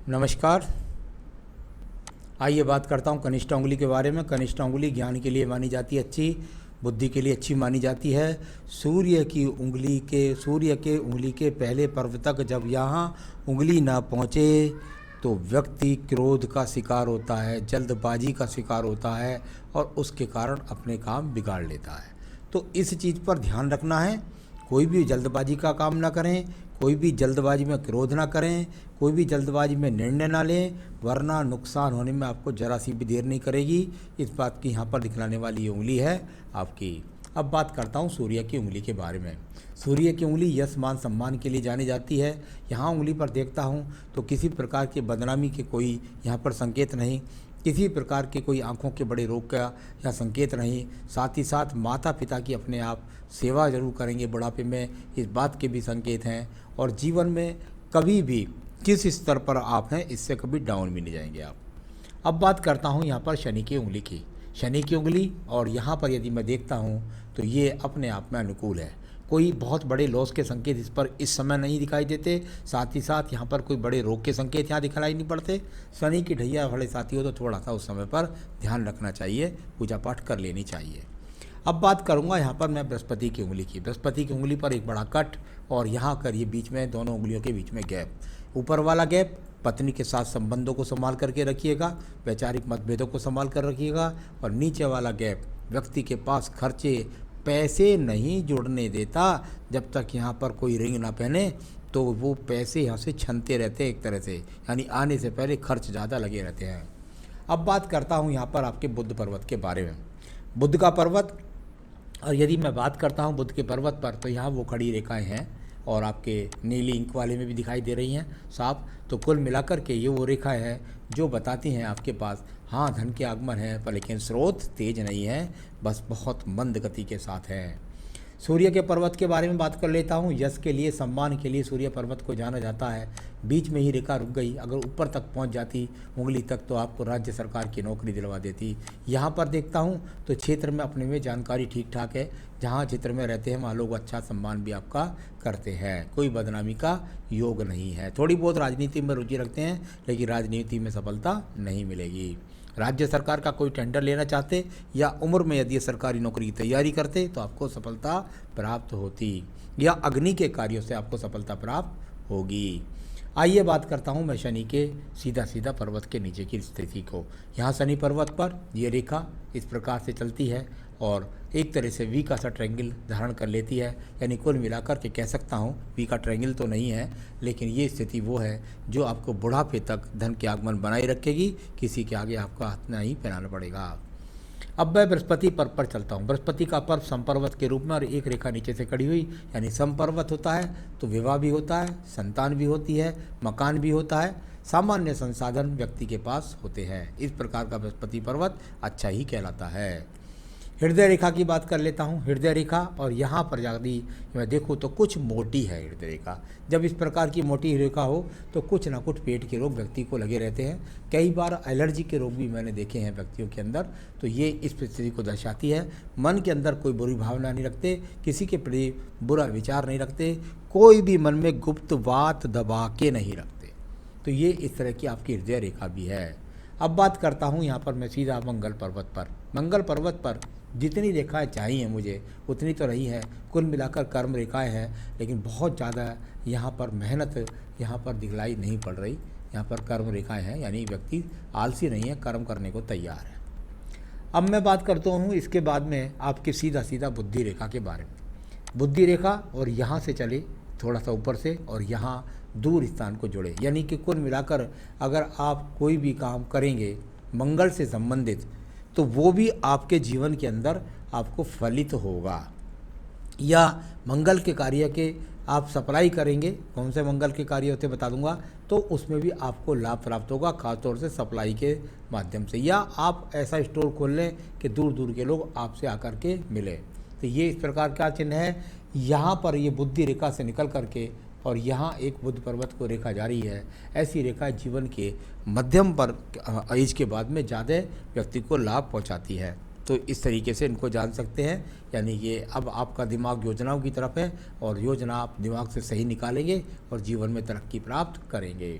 नमस्कार। आइए बात करता हूँ कनिष्ठ उंगली के बारे में। कनिष्ठ उंगली ज्ञान के लिए मानी जाती है अच्छी, बुद्धि के लिए अच्छी मानी जाती है। सूर्य के उंगली के पहले पर्व तक जब यहाँ उंगली ना पहुँचे तो व्यक्ति क्रोध का शिकार होता है, जल्दबाजी का शिकार होता है और उसके कारण अपने काम बिगाड़ लेता है। तो इस चीज़ पर ध्यान रखना है। कोई भी जल्दबाजी का काम ना करें, कोई भी जल्दबाजी में क्रोध ना करें, कोई भी जल्दबाजी में निर्णय ना लें, वरना नुकसान होने में आपको जरा सी भी देर नहीं करेगी। इस बात की यहाँ पर दिखलाने वाली ये उंगली है आपकी। अब बात करता हूँ सूर्य की उंगली के बारे में। सूर्य की उंगली यश मान सम्मान के लिए जानी जाती है। यहाँ उंगली पर देखता हूँ तो किसी प्रकार की बदनामी के कोई यहाँ पर संकेत नहीं, किसी प्रकार के कोई आंखों के बड़े रोग का या संकेत नहीं। साथ ही साथ माता पिता की अपने आप सेवा जरूर करेंगे बुढ़ापे में, इस बात के भी संकेत हैं। और जीवन में कभी भी किस स्तर पर आप हैं इससे कभी डाउन भी नहीं जाएंगे आप। अब बात करता हूँ यहाँ पर शनि की उंगली की। शनि की उंगली और यहाँ पर यदि मैं देखता हूँ तो ये अपने आप में अनुकूल है। कोई बहुत बड़े लॉस के संकेत इस पर इस समय नहीं दिखाई देते। साथ ही साथ यहाँ पर कोई बड़े रोग के संकेत यहाँ दिखाई नहीं पड़ते। शनि की ढैया वाले साथी हो तो थोड़ा सा उस समय पर ध्यान रखना चाहिए, पूजा पाठ कर लेनी चाहिए। अब बात करूँगा यहाँ पर मैं बृहस्पति की उंगली की। बृहस्पति की उंगली पर एक बड़ा कट और यहाँ कर ये बीच में दोनों उंगलियों के बीच में गैप। ऊपर वाला गैप पत्नी के साथ संबंधों को संभाल करके रखिएगा, वैचारिक मतभेदों को संभाल कर रखिएगा। और नीचे वाला गैप व्यक्ति के पास खर्चे पैसे नहीं जुड़ने देता। जब तक यहाँ पर कोई रिंग ना पहने तो वो पैसे यहाँ से छनते रहते हैं एक तरह से, यानी आने से पहले खर्च ज़्यादा लगे रहते हैं। अब बात करता हूँ यहाँ पर आपके बुद्ध पर्वत के बारे में। बुद्ध का पर्वत, और यदि मैं बात करता हूँ बुद्ध के पर्वत पर तो यहाँ वो खड़ी रेखाएं हैं और आपके नीली इंक वाले में भी दिखाई दे रही हैं साफ। तो कुल मिलाकर के ये वो रेखाएं हैं जो बताती हैं आपके पास हाँ धन के आगमन है, पर लेकिन स्रोत तेज नहीं है, बस बहुत मंद गति के साथ है। सूर्य के पर्वत के बारे में बात कर लेता हूँ। यश के लिए, सम्मान के लिए सूर्य पर्वत को जाना जाता है। बीच में ही रेखा रुक गई, अगर ऊपर तक पहुँच जाती उंगली तक तो आपको राज्य सरकार की नौकरी दिलवा देती। यहाँ पर देखता हूँ तो क्षेत्र में अपने में जानकारी ठीक ठाक है। जहाँ क्षेत्र में रहते हैं वहाँ लोग अच्छा सम्मान भी आपका करते हैं, कोई बदनामी का योग नहीं है। थोड़ी बहुत राजनीति में रुचि रखते हैं लेकिन राजनीति में सफलता नहीं मिलेगी। राज्य सरकार का कोई टेंडर लेना चाहते या उम्र में यदि सरकारी नौकरी की तैयारी करते तो आपको सफलता प्राप्त होती, या अग्नि के कार्यों से आपको सफलता प्राप्त होगी। आइए बात करता हूँ मैं शनि के सीधा पर्वत के नीचे की स्थिति को। यहाँ शनि पर्वत पर ये रेखा इस प्रकार से चलती है और एक तरह से वी का सा ट्रायंगल धारण कर लेती है। यानी कुल मिलाकर के कह सकता हूँ वी का ट्रायंगल तो नहीं है, लेकिन ये स्थिति वो है जो आपको बुढ़ापे तक धन के आगमन बनाए रखेगी। किसी के आगे आपको हाथ नहीं फैलाना पड़ेगा। अब मैं बृहस्पति पर्व पर चलता हूँ। बृहस्पति का पर्व समपर्वत के रूप में और एक रेखा नीचे से खड़ी हुई, यानी समपर्वत होता है तो विवाह भी होता है, संतान भी होती है, मकान भी होता है, सामान्य संसाधन व्यक्ति के पास होते हैं। इस प्रकार का बृहस्पति पर्वत अच्छा ही कहलाता है। हृदय रेखा की बात कर लेता हूँ। हृदय रेखा और यहाँ पर यदि मैं देखूँ तो कुछ मोटी है हृदय रेखा। जब इस प्रकार की मोटी रेखा हो तो कुछ ना कुछ पेट के रोग व्यक्ति को लगे रहते हैं। कई बार एलर्जी के रोग भी मैंने देखे हैं व्यक्तियों के अंदर। तो ये इस स्थिति को दर्शाती है। मन के अंदर कोई बुरी भावना नहीं रखते, किसी के प्रति बुरा विचार नहीं रखते, कोई भी मन में गुप्त बात दबा के नहीं रखते। तो ये इस तरह की आपकी हृदय रेखा भी है। अब बात करता हूँ यहाँ पर मैं सीधा मंगल पर्वत पर। मंगल पर्वत पर जितनी रेखाएं चाहिए मुझे उतनी तो रही है। कुल मिलाकर कर्म रेखाएं हैं, लेकिन बहुत ज़्यादा यहाँ पर मेहनत यहाँ पर दिखलाई नहीं पड़ रही। यहाँ पर कर्म रेखाएं हैं, यानी व्यक्ति आलसी नहीं है, कर्म करने को तैयार है। अब मैं बात करता हूँ इसके बाद में आपके सीधा बुद्धि रेखा के बारे में। बुद्धि रेखा और यहाँ से चले थोड़ा सा ऊपर से और यहाँ दूर स्थान को जोड़े, यानी कि कुल मिलाकर अगर आप कोई भी काम करेंगे मंगल से संबंधित तो वो भी आपके जीवन के अंदर आपको फलित होगा। या मंगल के कार्य के आप सप्लाई करेंगे, कौन से मंगल के कार्य होते बता दूंगा, तो उसमें भी आपको लाभ प्राप्त होगा, खासतौर से सप्लाई के माध्यम से। या आप ऐसा स्टोर खोल लें कि दूर दूर के लोग आपसे आकर के मिले। तो ये इस प्रकार का चिन्ह है। यहाँ पर ये बुद्धि रेखा से निकल करके और यहाँ एक बुध पर्वत को रेखा जारी है। ऐसी रेखा जीवन के मध्यम पर एज के बाद में ज़्यादा व्यक्ति को लाभ पहुँचाती है। तो इस तरीके से इनको जान सकते हैं। यानी ये अब आपका दिमाग योजनाओं की तरफ है और योजना आप दिमाग से सही निकालेंगे और जीवन में तरक्की प्राप्त करेंगे।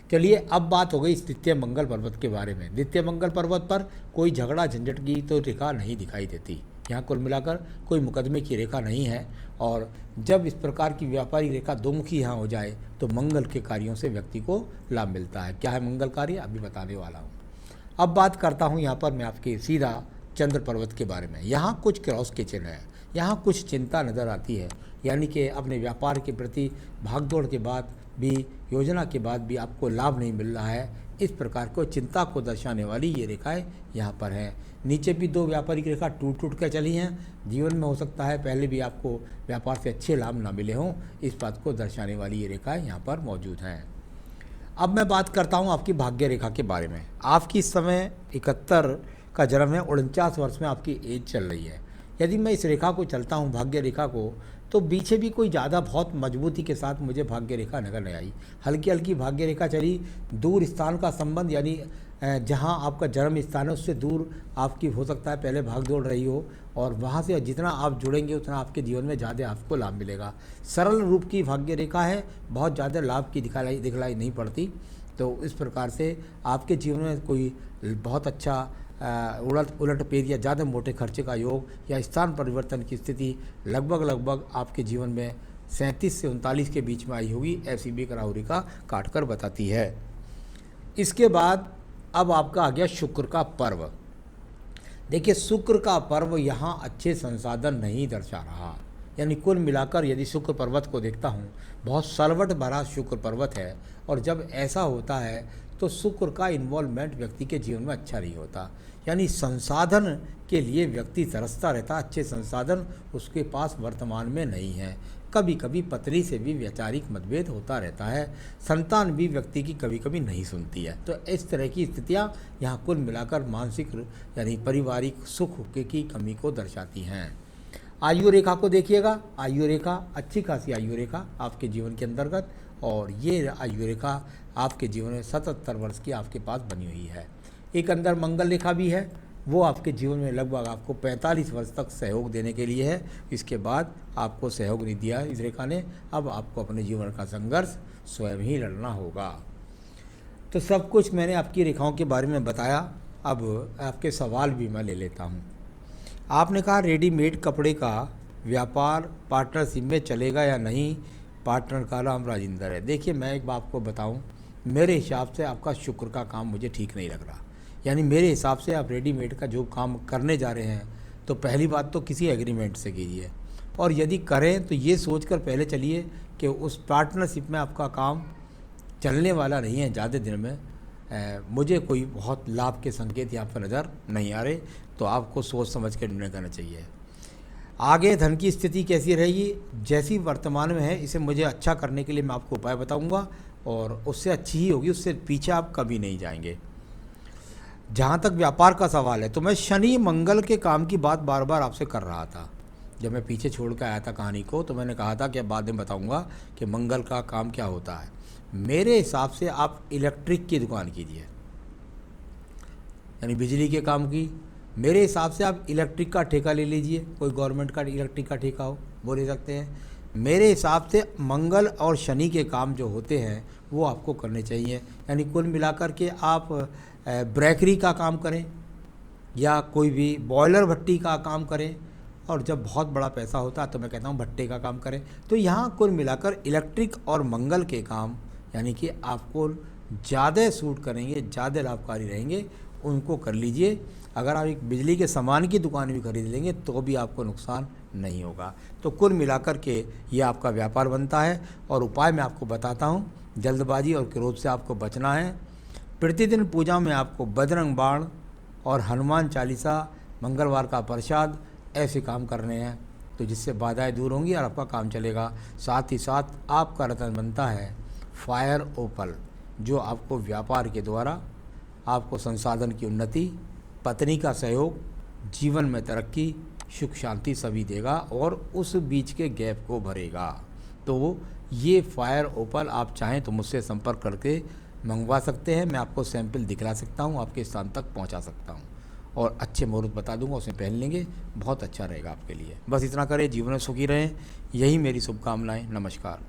चलिए अब बात हो गई इस द्वितीय मंगल पर्वत के बारे में। द्वितीय मंगल पर्वत पर कोई झगड़ा झंझट की तो रेखा नहीं दिखाई देती। यहाँ कुल मिलाकर कोई मुकदमे की रेखा नहीं है। और जब इस प्रकार की व्यापारिक रेखा दोमुखी यहाँ हो जाए तो मंगल के कार्यों से व्यक्ति को लाभ मिलता है। क्या है मंगल कार्य, अभी बताने वाला हूँ। अब बात करता हूँ यहाँ पर मैं आपके सीधा चंद्र पर्वत के बारे में। यहाँ कुछ क्रॉस के चिन्ह हैं, यहाँ कुछ चिंता नज़र आती है, यानी कि अपने व्यापार के प्रति भागदौड़ के बाद भी, योजना के बाद भी आपको लाभ नहीं मिल रहा है। इस प्रकार को चिंता को दर्शाने वाली ये रेखाएं यहाँ पर हैं। नीचे भी दो व्यापारिक रेखा टूट टूट कर चली हैं। जीवन में हो सकता है पहले भी आपको व्यापार से अच्छे लाभ ना मिले हों, इस बात को दर्शाने वाली ये रेखाएं यहाँ पर मौजूद हैं। अब मैं बात करता हूँ आपकी भाग्य रेखा के बारे में। आपकी इस समय 71 का जन्म है, 49 वर्ष में आपकी एज चल रही है। यदि मैं इस रेखा को चलता हूँ भाग्य रेखा को, तो पीछे भी कोई ज़्यादा बहुत मजबूती के साथ मुझे भाग्य रेखा नजर नहीं आई। हल्की हल्की भाग्य रेखा चली। दूर स्थान का संबंध, यानी जहाँ आपका जन्म स्थान है उससे दूर आपकी हो सकता है पहले भाग दौड़ रही हो, और वहाँ से जितना आप जुड़ेंगे उतना आपके जीवन में ज़्यादा आपको लाभ मिलेगा। सरल रूप की भाग्य रेखा है, बहुत ज़्यादा लाभ की दिखलाई नहीं पड़ती। तो इस प्रकार से आपके जीवन में कोई बहुत अच्छा उलट पेर या ज़्यादा मोटे खर्चे का योग या स्थान परिवर्तन की स्थिति लगभग आपके जीवन में 37 से 39 के बीच में आई होगी, ऐसी भी राहु रेखा काट कर बताती है। इसके बाद अब आपका आ गया शुक्र का पर्व। देखिए शुक्र का पर्व यहाँ अच्छे संसाधन नहीं दर्शा रहा, यानी कुल मिलाकर यदि शुक्र पर्वत को देखता हूँ बहुत सलवट भरा शुक्र पर्वत है। और जब ऐसा होता है तो शुक्र का इन्वॉल्वमेंट व्यक्ति के जीवन में अच्छा नहीं होता, यानी संसाधन के लिए व्यक्ति तरसता रहता, अच्छे संसाधन उसके पास वर्तमान में नहीं है। कभी कभी पत्नी से भी वैचारिक मतभेद होता रहता है। संतान भी व्यक्ति की कभी कभी नहीं सुनती है। तो इस तरह की स्थितियाँ यहाँ कुल मिलाकर मानसिक यानी पारिवारिक सुख की कमी को दर्शाती हैं। आयु रेखा को देखिएगा, आयु रेखा अच्छी खासी आयु रेखा आपके जीवन के अंतर्गत, और ये आयु रेखा आपके जीवन में 77 वर्ष की आपके पास बनी हुई है। एक अंदर मंगल रेखा भी है, वो आपके जीवन में लगभग आपको 45 वर्ष तक सहयोग देने के लिए है। इसके बाद आपको सहयोग नहीं दिया इस रेखा ने, अब आपको अपने जीवन का संघर्ष स्वयं ही लड़ना होगा। तो सब कुछ मैंने आपकी रेखाओं के बारे में बताया। अब आपके सवाल भी मैं ले लेता हूँ। आपने कहा रेडीमेड कपड़े का व्यापार पार्टनरशिप में चलेगा या नहीं, पार्टनर का नाम राजेंद्र है। देखिए मैं एक बात आपको बताऊं, मेरे हिसाब से आपका शुक्र का काम मुझे ठीक नहीं लग रहा। यानी मेरे हिसाब से आप रेडीमेड का जो काम करने जा रहे हैं तो पहली बात तो किसी एग्रीमेंट से कीजिए, और यदि करें तो ये सोचकर पहले चलिए कि उस पार्टनरशिप में आपका काम चलने वाला नहीं है ज़्यादा दिन में। मुझे कोई बहुत लाभ के संकेत यहाँ पर नज़र नहीं आ रहे, तो आपको सोच समझ कर निर्णय करना चाहिए। आगे धन की स्थिति कैसी रहेगी, जैसी वर्तमान में है इसे मुझे अच्छा करने के लिए मैं आपको उपाय बताऊंगा, और उससे अच्छी ही होगी, उससे पीछे आप कभी नहीं जाएंगे। जहाँ तक व्यापार का सवाल है तो मैं शनि मंगल के काम की बात बार बार आपसे कर रहा था। जब मैं पीछे छोड़ कर आया था कहानी को तो मैंने कहा था कि अब बाद में बताऊंगा कि मंगल का काम क्या होता है। मेरे हिसाब से आप इलेक्ट्रिक की दुकान कीजिए, यानी बिजली के काम की। मेरे हिसाब से आप इलेक्ट्रिक का ठेका ले लीजिए, कोई गवर्नमेंट का इलेक्ट्रिक का ठेका हो वो ले सकते हैं। मेरे हिसाब से मंगल और शनि के काम जो होते हैं वो आपको करने चाहिए, यानी कुल मिलाकर के आप ब्रेकरी का काम करें या कोई भी बॉयलर भट्टी का काम करें, और जब बहुत बड़ा पैसा होता है तो मैं कहता हूँ भट्टे का काम करें। तो यहाँ कुल मिलाकर इलेक्ट्रिक और मंगल के काम यानी कि आपको ज़्यादा सूट करेंगे, ज़्यादा लाभकारी रहेंगे, उनको कर लीजिए। अगर आप एक बिजली के सामान की दुकान भी खरीद लेंगे तो भी आपको नुकसान नहीं होगा। तो कुल मिलाकर के ये आपका व्यापार बनता है। और उपाय मैं आपको बताता हूँ, जल्दबाजी और क्रोध से आपको बचना है। प्रतिदिन पूजा में आपको बजरंग बाण और हनुमान चालीसा, मंगलवार का प्रसाद, ऐसे काम करने हैं, तो जिससे बाधाएं दूर होंगी और आपका काम चलेगा। साथ ही साथ आपका रत्न बनता है फायर ओपल, जो आपको व्यापार के द्वारा आपको संसाधन की उन्नति, पत्नी का सहयोग, जीवन में तरक्की, सुख शांति सभी देगा और उस बीच के गैप को भरेगा। तो ये फायर ओपल आप चाहें तो मुझसे संपर्क करके मंगवा सकते हैं। मैं आपको सैंपल दिखला सकता हूँ, आपके स्थान तक पहुँचा सकता हूँ, और अच्छे मुहूर्त बता दूंगा, उसमें पहन लेंगे, बहुत अच्छा रहेगा आपके लिए। बस इतना करें, जीवन में सुखी रहें, यही मेरी शुभकामनाएं। नमस्कार।